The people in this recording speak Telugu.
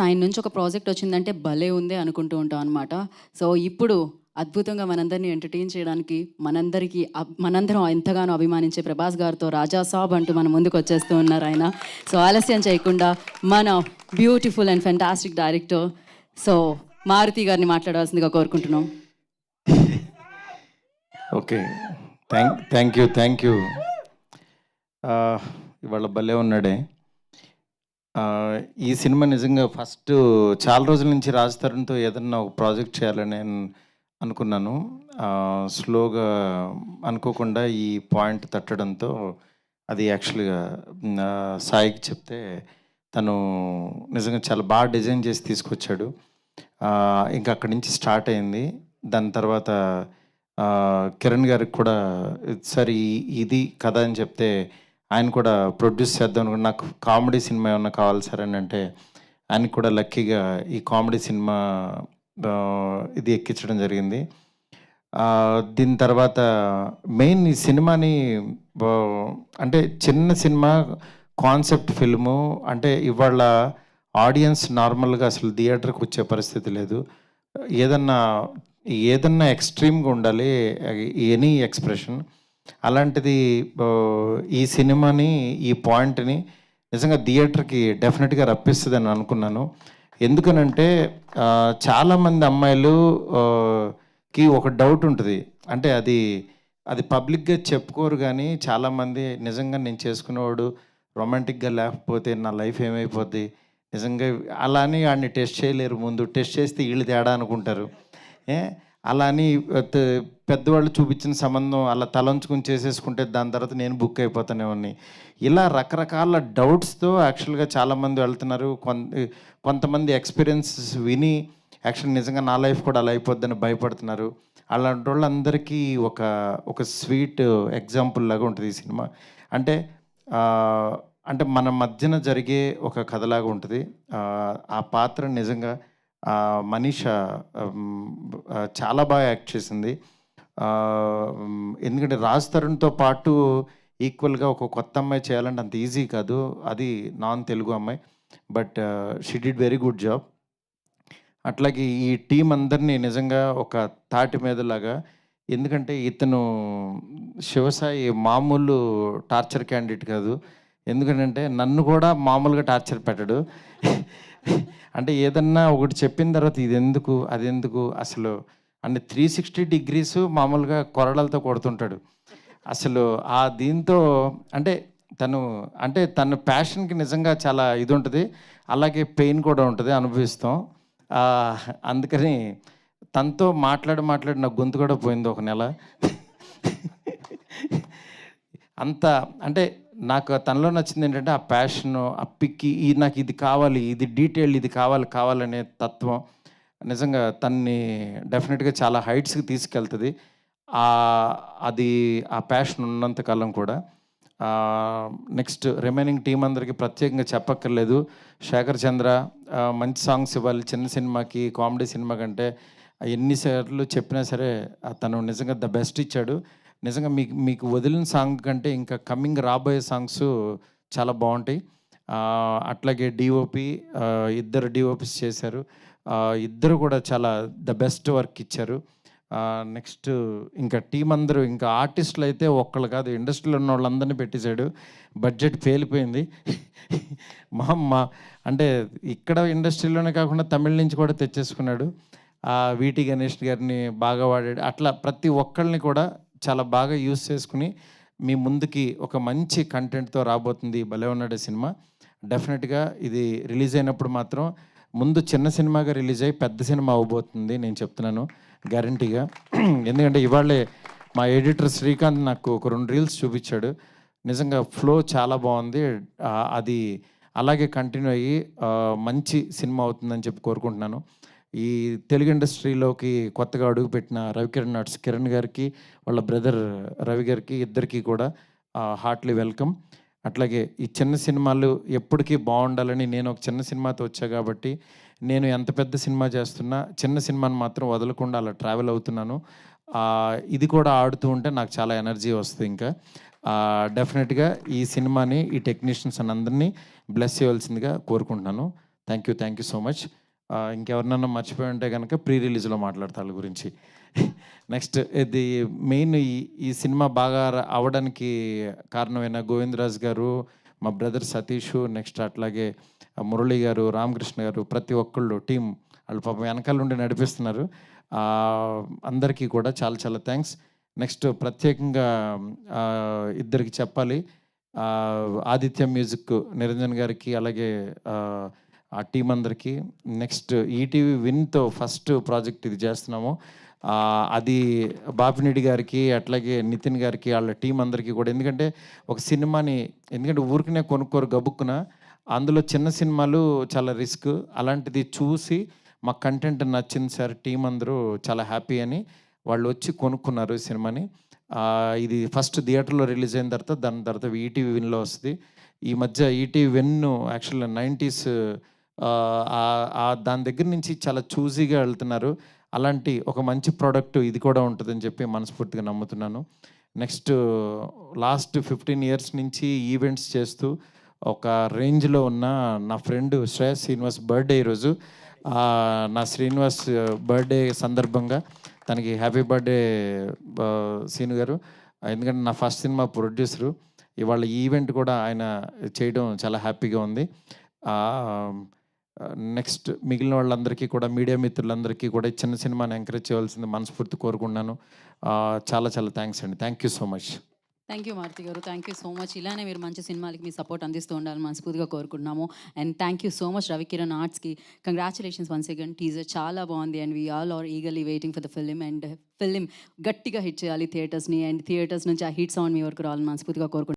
ఆయన నుంచి ఒక ప్రాజెక్ట్ వచ్చిందంటే భలే ఉంది అనుకుంటూ ఉంటాం అనమాట. సో ఇప్పుడు అద్భుతంగా మనందరినీ ఎంటర్టైన్ చేయడానికి మనందరం ఎంతగానో అభిమానించే ప్రభాస్ గారితో రాజా సాబ్ అంటూ మన ముందుకు వచ్చేస్తూ ఉన్నారు ఆయన. సో ఆలస్యం చేయకుండా మన beautiful and fantastic director so Maruthi గారిని మాట్లాడాల్సిందిగా కోరుకుంటున్నాం. Okay, thank you. ఇవాళ భలే ఉన్నాడే. ఈ సినిమా నిజంగా ఫస్ట్ చాలా రోజుల నుంచి రాజ్ తరుణ్తో ఏదన్నా ఒక ప్రాజెక్ట్ చేయాలని నేను అనుకున్నాను. స్లోగా అనుకోకుండా ఈ పాయింట్ తట్టడంతో అది యాక్చువల్గా సాయికి చెప్తే తను నిజంగా చాలా బాగా డిజైన్ చేసి తీసుకొచ్చాడు. ఇంకా అక్కడి నుంచి స్టార్ట్ అయింది. దాని తర్వాత కిరణ్ గారికి కూడా సరే ఇది కథ అని చెప్తే ఆయన కూడా ప్రొడ్యూస్ చేద్దాం అనుకుంటే నాకు కామెడీ సినిమా ఏమన్నా కావాలి సార్ అని అంటే ఆయనకు కూడా లక్కీగా ఈ కామెడీ సినిమా ఇది ఎక్కించడం జరిగింది. దీని తర్వాత మెయిన్ ఈ సినిమాని అంటే చిన్న సినిమా కాన్సెప్ట్ ఫిల్ము అంటే ఇవాళ ఆడియన్స్ నార్మల్గా అసలు థియేటర్కి వచ్చే పరిస్థితి లేదు. ఏదన్నా ఎక్స్ట్రీమ్గా ఉండాలి ఎనీ ఎక్స్ప్రెషన్. అలాంటిది ఈ సినిమాని ఈ పాయింట్ని నిజంగా థియేటర్కి డెఫినెట్గా రప్పిస్తుందని అనుకున్నాను. ఎందుకనంటే చాలామంది అమ్మాయిలుకి ఒక డౌట్ ఉంటుంది. అంటే అది పబ్లిక్గా చెప్పుకోరు, కానీ చాలామంది నిజంగా నేను చేసుకునేవాడు రొమాంటిక్గా లేకపోతే నా లైఫ్ ఏమైపోద్ది, నిజంగా అలా అని వాడిని టెస్ట్ చేయలేరు. ముందు టెస్ట్ చేస్తే వీళ్ళు తేడా అనుకుంటారు. అలా అని పెద్దవాళ్ళు చూపించిన సంబంధం అలా తలంచుకుని చేసేసుకుంటే దాని తర్వాత నేను బుక్ అయిపోతానేవాడిని. ఇలా రకరకాల డౌట్స్తో యాక్చువల్గా చాలామంది వెళ్తున్నారు. కొంతమంది ఎక్స్పీరియన్సెస్ విని యాక్చువల్ నిజంగా నా లైఫ్ కూడా అలా అయిపోద్దని భయపడుతున్నారు. అలాంటి వాళ్ళందరికీ ఒక స్వీట్ ఎగ్జాంపుల్ లాగా ఉంటుంది ఈ సినిమా. అంటే మన మధ్యన జరిగే ఒక కథలాగా ఉంటుంది. ఆ పాత్ర నిజంగా మనీషా చాలా బాగా యాక్ట్ చేసింది. ఎందుకంటే రాజ్ తరుణ్తో పాటు ఈక్వల్గా ఒక కొత్త అమ్మాయి చేయాలంటే అంత ఈజీ కాదు. అది నాన్ తెలుగు అమ్మాయి, but she did very good job. అట్లాగే ఈ టీం అందరినీ నిజంగా ఒక తాటి మీదలాగా, ఎందుకంటే ఇతను శివసాయి మామూలు టార్చర్ క్యాండిడేట్ కాదు. ఎందుకంటే నన్ను కూడా మామూలుగా టార్చర్ పెట్టడు. అంటే ఏదన్నా ఒకటి చెప్పిన తర్వాత ఇది ఎందుకు అది ఎందుకు అసలు అంటే 360 degrees మామూలుగా కొరడాలతో కొడుతుంటాడు. అసలు దీంతో తన ప్యాషన్కి నిజంగా చాలా ఇది ఉంటుంది. అలాగే పెయిన్ కూడా ఉంటుంది, అనుభవిస్తాం. అందుకని తనతో మాట్లాడి నా గొంతు కూడా పోయింది ఒక నెల. అంత అంటే నాకు తనలో నచ్చింది ఏంటంటే ఆ ప్యాషను, ఆ పిక్కి నాకు ఇది కావాలి, ఇది డీటెయిల్, ఇది కావాలనే తత్వం నిజంగా తన్ని డెఫినెట్గా చాలా హైట్స్కి తీసుకెళ్తుంది. అది ఆ ప్యాషన్ ఉన్నంతకాలం కూడా. నెక్స్ట్ రిమైనింగ్ టీం అందరికీ ప్రత్యేకంగా చెప్పక్కర్లేదు. శేఖర్ చంద్ర మంచి సాంగ్స్ ఇవ్వాలి చిన్న సినిమాకి, కామెడీ సినిమా కంటే ఎన్నిసార్లు చెప్పినా సరే తను నిజంగా ద బెస్ట్ ఇచ్చాడు. నిజంగా మీకు వదిలిన సాంగ్ కంటే ఇంకా కమింగ్ రాబోయే సాంగ్స్ చాలా బాగుంటాయి. అట్లాగే డిఓపి ఇద్దరు డిఓపిస్ చేశారు. ఇద్దరు కూడా చాలా ద బెస్ట్ వర్క్ ఇచ్చారు. నెక్స్ట్ ఇంకా టీం అందరూ, ఇంకా ఆర్టిస్టులు అయితే ఒక్కళ్ళు కాదు, ఇండస్ట్రీలో ఉన్న వాళ్ళందరినీ పెట్టేశాడు. బడ్జెట్ పేలిపోయింది. అంటే ఇక్కడ ఇండస్ట్రీలోనే కాకుండా తమిళ నుంచి కూడా తెచ్చేసుకున్నాడు. వీటి గణేష్ గారిని బాగా వాడాడు. అట్లా ప్రతి ఒక్కళ్ళని కూడా చాలా బాగా యూజ్ చేసుకుని మీ ముందుకి ఒక మంచి కంటెంట్తో రాబోతుంది భలే ఉన్నాడే సినిమా. డెఫినెట్గా ఇది రిలీజ్ అయినప్పుడు మాత్రం ముందు చిన్న సినిమాగా రిలీజ్ అయ్యి పెద్ద సినిమా అవ్వబోతుంది, నేను చెప్తున్నాను గ్యారంటీగా. ఎందుకంటే ఇవాళే మా ఎడిటర్ శ్రీకాంత్ నాకు ఒక 2 రీల్స్ చూపించాడు. నిజంగా ఫ్లో చాలా బాగుంది. అది అలాగే కంటిన్యూ అయ్యి మంచి సినిమా అవుతుందని చెప్పి కోరుకుంటున్నాను. ఈ తెలుగు ఇండస్ట్రీలోకి కొత్తగా అడుగుపెట్టిన రవికిరణ్ ఆర్ట్స్ కిరణ్ గారికి, వాళ్ళ బ్రదర్ రవి గారికి, ఇద్దరికీ కూడా హార్ట్లీ వెల్కమ్. అట్లాగే ఈ చిన్న సినిమాలు ఎప్పటికీ బాగుండాలని నేను ఒక చిన్న సినిమాతో వచ్చా కాబట్టి నేను ఎంత పెద్ద సినిమా చేస్తున్నా చిన్న సినిమాని మాత్రం వదలకుండా అలా ట్రావెల్ అవుతున్నాను. ఇది కూడా ఆడుతూ ఉంటే నాకు చాలా ఎనర్జీ వస్తుంది. ఇంకా డెఫినెట్గా ఈ సినిమాని ఈ టెక్నీషియన్స్ అందరినీ బ్లెస్ చేయవలసిందిగా కోరుకుంటున్నాను. Thank you so much. ఇంకెవరినన్నా మర్చిపోయి ఉంటే కనుక ప్రీ రిలీజ్లో మాట్లాడతా వాళ్ళ గురించి. నెక్స్ట్ ఇది మెయిన్ ఈ సినిమా బాగా అవ్వడానికి కారణమైన గోవిందరాజు గారు, మా బ్రదర్ సతీష్, నెక్స్ట్ అట్లాగే మురళి గారు, రామకృష్ణ గారు, ప్రతి ఒక్కళ్ళు టీం వాళ్ళు పాపం వెనకాల నుండి నడిపిస్తున్నారు. అందరికీ కూడా చాలా చాలా థ్యాంక్స్. నెక్స్ట్ ప్రత్యేకంగా ఇద్దరికి చెప్పాలి. ఆదిత్య మ్యూజిక్ నిరంజన్ గారికి, అలాగే ఆ టీం అందరికీ. నెక్స్ట్ ఈటీవీ విన్తో ఫస్ట్ ప్రాజెక్ట్ ఇది చేస్తున్నాము. అది బాపినీడి గారికి, అట్లాగే నితిన్ గారికి, వాళ్ళ టీం అందరికీ కూడా. ఎందుకంటే ఒక సినిమాని ఊరికనే కొనుక్కోరు గబుక్కున. అందులో చిన్న సినిమాలు చాలా రిస్క్. అలాంటిది చూసి మా కంటెంట్ నచ్చింది సార్, టీం అందరూ చాలా హ్యాపీ అని వాళ్ళు వచ్చి కొనుక్కున్నారు ఈ సినిమాని. ఇది ఫస్ట్ థియేటర్లో రిలీజ్ అయిన తర్వాత దాని తర్వాత ఈటీవీ విన్లో వస్తుంది. ఈ మధ్య ఈటీవీ విన్ యాక్చువల్గా 90s దాని దగ్గర నుంచి చాలా చూజీగా వెళ్తున్నారు. అలాంటి ఒక మంచి ప్రోడక్ట్ ఇది కూడా ఉంటుందని చెప్పి మనస్ఫూర్తిగా నమ్ముతున్నాను. నెక్స్ట్ లాస్ట్ 15 years నుంచి ఈవెంట్స్ చేస్తూ ఒక రేంజ్లో ఉన్న నా ఫ్రెండ్ శ్రేయస్ శ్రీనివాస్ బర్త్డే ఈరోజు. నా శ్రీనివాస్ బర్త్డే సందర్భంగా తనకి హ్యాపీ బర్త్డే సీను గారు. ఎందుకంటే నా ఫస్ట్ సినిమా ప్రొడ్యూసరు. ఇవాళ ఈవెంట్ కూడా ఆయన చేయడం చాలా హ్యాపీగా ఉంది. నెక్స్ట్ మిగిలిన వాళ్ళందరికీ కూడా, మీడియా మిత్రులందరికీ కూడా ఈ చిన్న సినిమాని ఎంకరేజ్ చేయవలసింది మనస్ఫూర్తి కోరుకున్నాను. చాలా చాలా థ్యాంక్స్ అండి. Thank you so much. Thank you Maruthi గారు, థ్యాంక్ యూ సో మచ్. ఇలానే మీరు మంచి సినిమాలకి మీ సపోర్ట్ అందిస్తూ ఉండాలని మనస్ఫూర్తిగా కోరుకుంటున్నాము. And thank you so much Ravikiran ఆర్ట్స్కి. Congratulations once again. టీజర్ చాలా బాగుంది and we all are eagerly waiting for the film. And film గట్టిగా హిట్ చేయాలి థియేటర్స్ని, అండ్ థియేటర్స్ నుంచి ఆ హిట్ సౌండ్ మీ వరకు రావాలని మనస్ఫూర్తిగా కోరుకుంటున్నాను.